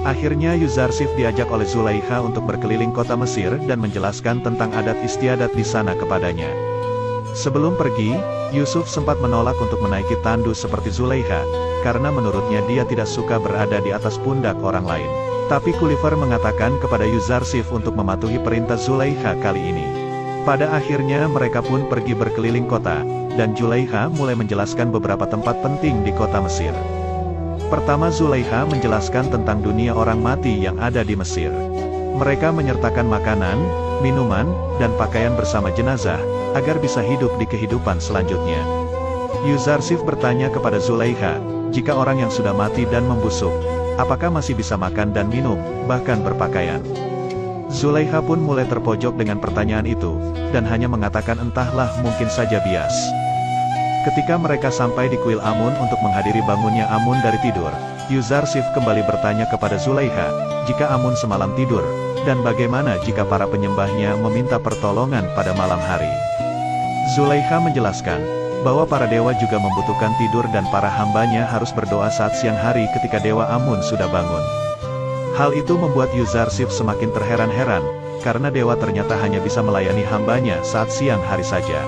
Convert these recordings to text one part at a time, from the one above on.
Akhirnya Yuzarsif diajak oleh Zulaikha untuk berkeliling kota Mesir dan menjelaskan tentang adat istiadat di sana kepadanya. Sebelum pergi, Yusuf sempat menolak untuk menaiki tandu seperti Zulaikha, karena menurutnya dia tidak suka berada di atas pundak orang lain. Tapi Gulliver mengatakan kepada Yuzarsif untuk mematuhi perintah Zulaikha kali ini. Pada akhirnya mereka pun pergi berkeliling kota, dan Zulaikha mulai menjelaskan beberapa tempat penting di kota Mesir. Pertama, Zulaikha menjelaskan tentang dunia orang mati yang ada di Mesir. Mereka menyertakan makanan, minuman, dan pakaian bersama jenazah, agar bisa hidup di kehidupan selanjutnya. Yuzarsif bertanya kepada Zulaikha, jika orang yang sudah mati dan membusuk, apakah masih bisa makan dan minum, bahkan berpakaian? Zulaikha pun mulai terpojok dengan pertanyaan itu, dan hanya mengatakan entahlah, mungkin saja bias. Ketika mereka sampai di kuil Amun untuk menghadiri bangunnya Amun dari tidur, Yuzarsif kembali bertanya kepada Zulaikha, jika Amun semalam tidur, dan bagaimana jika para penyembahnya meminta pertolongan pada malam hari. Zulaikha menjelaskan, bahwa para dewa juga membutuhkan tidur dan para hambanya harus berdoa saat siang hari ketika dewa Amun sudah bangun. Hal itu membuat Yuzarsif semakin terheran-heran, karena dewa ternyata hanya bisa melayani hambanya saat siang hari saja.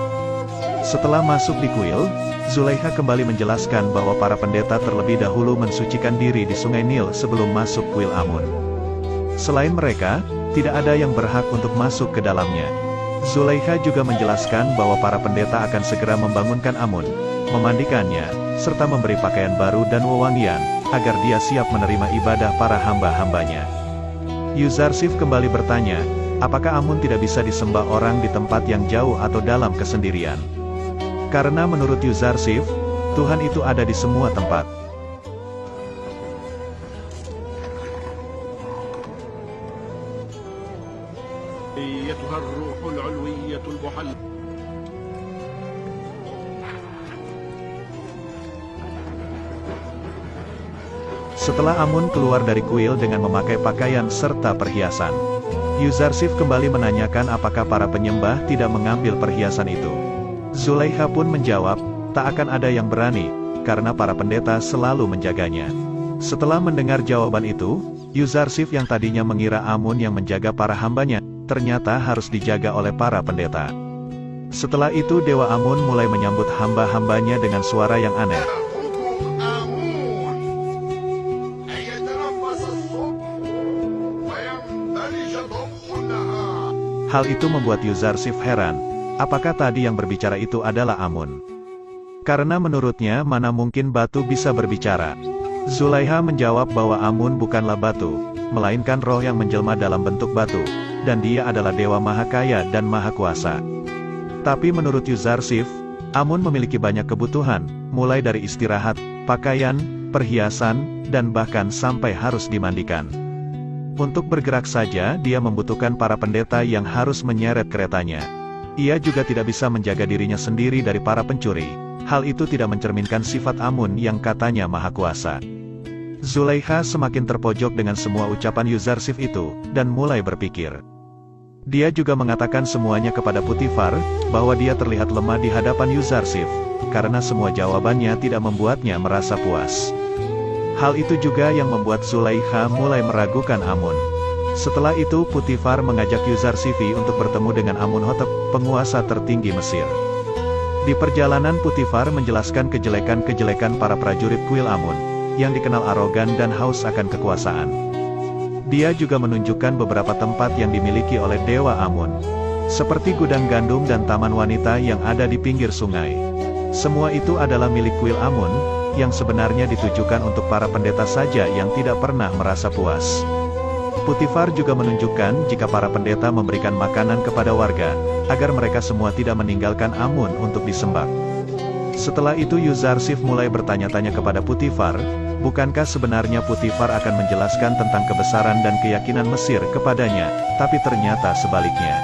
Setelah masuk di kuil, Zulaikha kembali menjelaskan bahwa para pendeta terlebih dahulu mensucikan diri di sungai Nil sebelum masuk kuil Amun. Selain mereka, tidak ada yang berhak untuk masuk ke dalamnya. Zulaikha juga menjelaskan bahwa para pendeta akan segera membangunkan Amun, memandikannya, serta memberi pakaian baru dan wewangian, agar dia siap menerima ibadah para hamba-hambanya. Yuzarsif kembali bertanya, apakah Amun tidak bisa disembah orang di tempat yang jauh atau dalam kesendirian? Karena menurut Yuzarsif, Tuhan itu ada di semua tempat. Setelah Amun keluar dari kuil dengan memakai pakaian serta perhiasan, Yuzarsif kembali menanyakan apakah para penyembah tidak mengambil perhiasan itu. Zulaikha pun menjawab, tak akan ada yang berani, karena para pendeta selalu menjaganya. Setelah mendengar jawaban itu, Yuzarsif yang tadinya mengira Amun yang menjaga para hambanya, ternyata harus dijaga oleh para pendeta. Setelah itu Dewa Amun mulai menyambut hamba-hambanya dengan suara yang aneh. Hal itu membuat Yuzarsif heran. Apakah tadi yang berbicara itu adalah Amun? Karena menurutnya mana mungkin batu bisa berbicara. Zulaikha menjawab bahwa Amun bukanlah batu, melainkan roh yang menjelma dalam bentuk batu, dan dia adalah dewa maha kaya dan maha kuasa. Tapi menurut Yuzarsif, Amun memiliki banyak kebutuhan, mulai dari istirahat, pakaian, perhiasan, dan bahkan sampai harus dimandikan. Untuk bergerak saja dia membutuhkan para pendeta yang harus menyeret keretanya. Ia juga tidak bisa menjaga dirinya sendiri dari para pencuri. Hal itu tidak mencerminkan sifat Amun yang katanya maha kuasa. Zulaikha semakin terpojok dengan semua ucapan Yuzarsif itu, dan mulai berpikir. Dia juga mengatakan semuanya kepada Putifar, bahwa dia terlihat lemah di hadapan Yuzarsif, karena semua jawabannya tidak membuatnya merasa puas. Hal itu juga yang membuat Zulaikha mulai meragukan Amun. Setelah itu Putifar mengajak Yuzarsifi untuk bertemu dengan Amunhotep, penguasa tertinggi Mesir. Di perjalanan Putifar menjelaskan kejelekan-kejelekan para prajurit kuil Amun, yang dikenal arogan dan haus akan kekuasaan. Dia juga menunjukkan beberapa tempat yang dimiliki oleh Dewa Amun, seperti gudang gandum dan taman wanita yang ada di pinggir sungai. Semua itu adalah milik kuil Amun, yang sebenarnya ditujukan untuk para pendeta saja yang tidak pernah merasa puas. Putifar juga menunjukkan jika para pendeta memberikan makanan kepada warga, agar mereka semua tidak meninggalkan Amun untuk disembah. Setelah itu Yuzarsif mulai bertanya-tanya kepada Putifar, bukankah sebenarnya Putifar akan menjelaskan tentang kebesaran dan keyakinan Mesir kepadanya, tapi ternyata sebaliknya.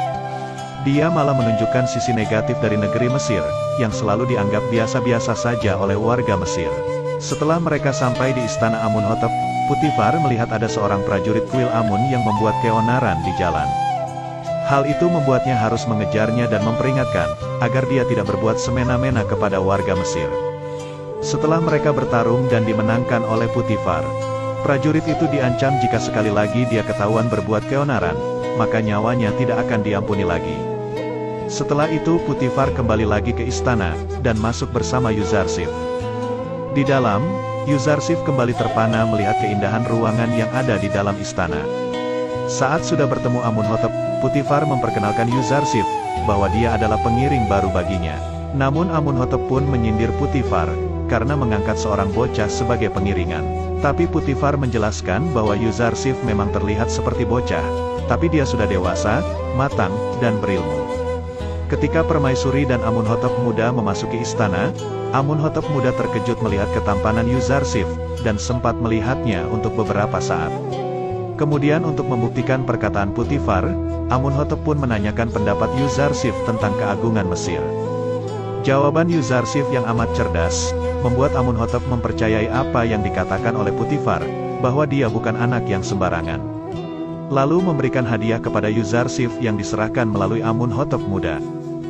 Dia malah menunjukkan sisi negatif dari negeri Mesir, yang selalu dianggap biasa-biasa saja oleh warga Mesir. Setelah mereka sampai di istana Amunhotep, Putifar melihat ada seorang prajurit kuil Amun yang membuat keonaran di jalan. Hal itu membuatnya harus mengejarnya dan memperingatkan, agar dia tidak berbuat semena-mena kepada warga Mesir. Setelah mereka bertarung dan dimenangkan oleh Putifar, Prajurit itu diancam jika sekali lagi dia ketahuan berbuat keonaran, maka nyawanya tidak akan diampuni lagi. Setelah itu Potifar kembali lagi ke istana, dan masuk bersama Yuzarsif. Di dalam, Yuzarsif kembali terpana melihat keindahan ruangan yang ada di dalam istana. Saat sudah bertemu Amunhotep, Potifar memperkenalkan Yuzarsif, bahwa dia adalah pengiring baru baginya. Namun Amunhotep pun menyindir Potifar, karena mengangkat seorang bocah sebagai pengiringan. Tapi Potifar menjelaskan bahwa Yuzarsif memang terlihat seperti bocah, tapi dia sudah dewasa, matang, dan berilmu. Ketika Permaisuri dan Amunhotep muda memasuki istana, Amunhotep muda terkejut melihat ketampanan Yuzarsif, dan sempat melihatnya untuk beberapa saat. Kemudian untuk membuktikan perkataan Potifar, Amunhotep pun menanyakan pendapat Yuzarsif tentang keagungan Mesir. Jawaban Yuzarsif yang amat cerdas, membuat Amunhotep mempercayai apa yang dikatakan oleh Potifar, bahwa dia bukan anak yang sembarangan. Lalu memberikan hadiah kepada Yuzarsif yang diserahkan melalui Amunhotep muda.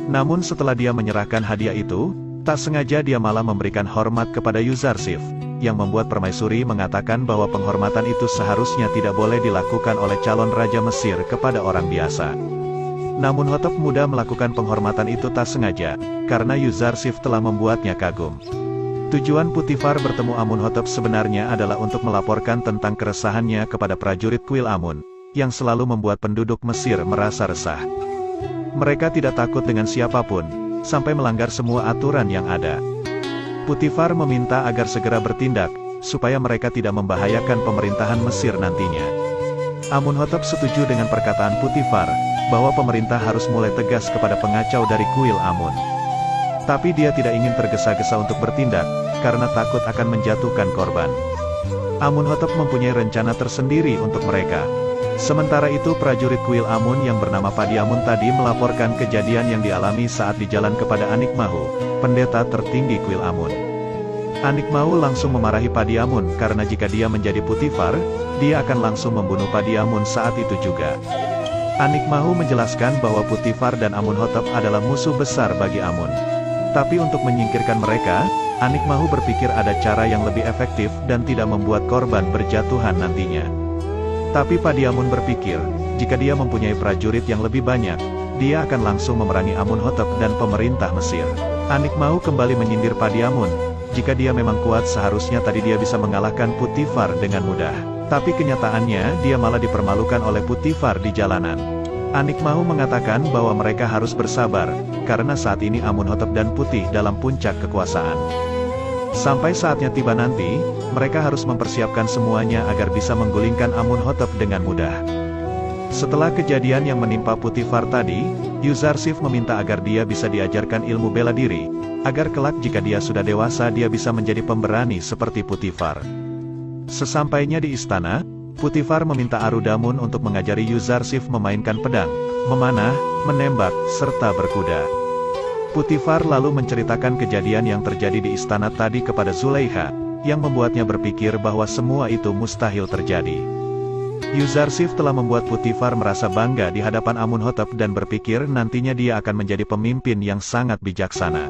Namun setelah dia menyerahkan hadiah itu, tak sengaja dia malah memberikan hormat kepada Yuzarsif, yang membuat Permaisuri mengatakan bahwa penghormatan itu seharusnya tidak boleh dilakukan oleh calon raja Mesir kepada orang biasa. Namun Hotep muda melakukan penghormatan itu tak sengaja, karena Yuzarsif telah membuatnya kagum. Tujuan Potifar bertemu Amunhotep sebenarnya adalah untuk melaporkan tentang keresahannya kepada prajurit kuil Amun, yang selalu membuat penduduk Mesir merasa resah. Mereka tidak takut dengan siapapun, sampai melanggar semua aturan yang ada. Potifar meminta agar segera bertindak, supaya mereka tidak membahayakan pemerintahan Mesir nantinya. Amunhotep setuju dengan perkataan Potifar, bahwa pemerintah harus mulai tegas kepada pengacau dari kuil Amun. Tapi dia tidak ingin tergesa-gesa untuk bertindak, karena takut akan menjatuhkan korban. Amunhotep mempunyai rencana tersendiri untuk mereka. Sementara itu prajurit kuil Amun yang bernama Padiamun tadi melaporkan kejadian yang dialami saat di jalan kepada Anikmahu, pendeta tertinggi kuil Amun. Anikmahu langsung memarahi Padiamun karena jika dia menjadi Potifar, dia akan langsung membunuh Padiamun saat itu juga. Anikmahu menjelaskan bahwa Potifar dan Amunhotep adalah musuh besar bagi Amun. Tapi untuk menyingkirkan mereka, Anikmahu berpikir ada cara yang lebih efektif dan tidak membuat korban berjatuhan nantinya. Tapi Padiamun berpikir, jika dia mempunyai prajurit yang lebih banyak, dia akan langsung memerangi Amunhotep dan pemerintah Mesir. Anikmahu kembali menyindir Padiamun, jika dia memang kuat seharusnya tadi dia bisa mengalahkan Potifar dengan mudah. Tapi kenyataannya dia malah dipermalukan oleh Potifar di jalanan. Anikmahu mengatakan bahwa mereka harus bersabar, karena saat ini Amunhotep dan Putih dalam puncak kekuasaan. Sampai saatnya tiba nanti, mereka harus mempersiapkan semuanya agar bisa menggulingkan Amunhotep dengan mudah. Setelah kejadian yang menimpa Potifar tadi, Yuzarsif meminta agar dia bisa diajarkan ilmu bela diri, agar kelak jika dia sudah dewasa dia bisa menjadi pemberani seperti Potifar. Sesampainya di istana, Potifar meminta Arudamun untuk mengajari Yuzarsif memainkan pedang, memanah, menembak, serta berkuda. Potifar lalu menceritakan kejadian yang terjadi di istana tadi kepada Zulaiha, yang membuatnya berpikir bahwa semua itu mustahil terjadi. Yuzarsif telah membuat Potifar merasa bangga di hadapan Amunhotep dan berpikir nantinya dia akan menjadi pemimpin yang sangat bijaksana.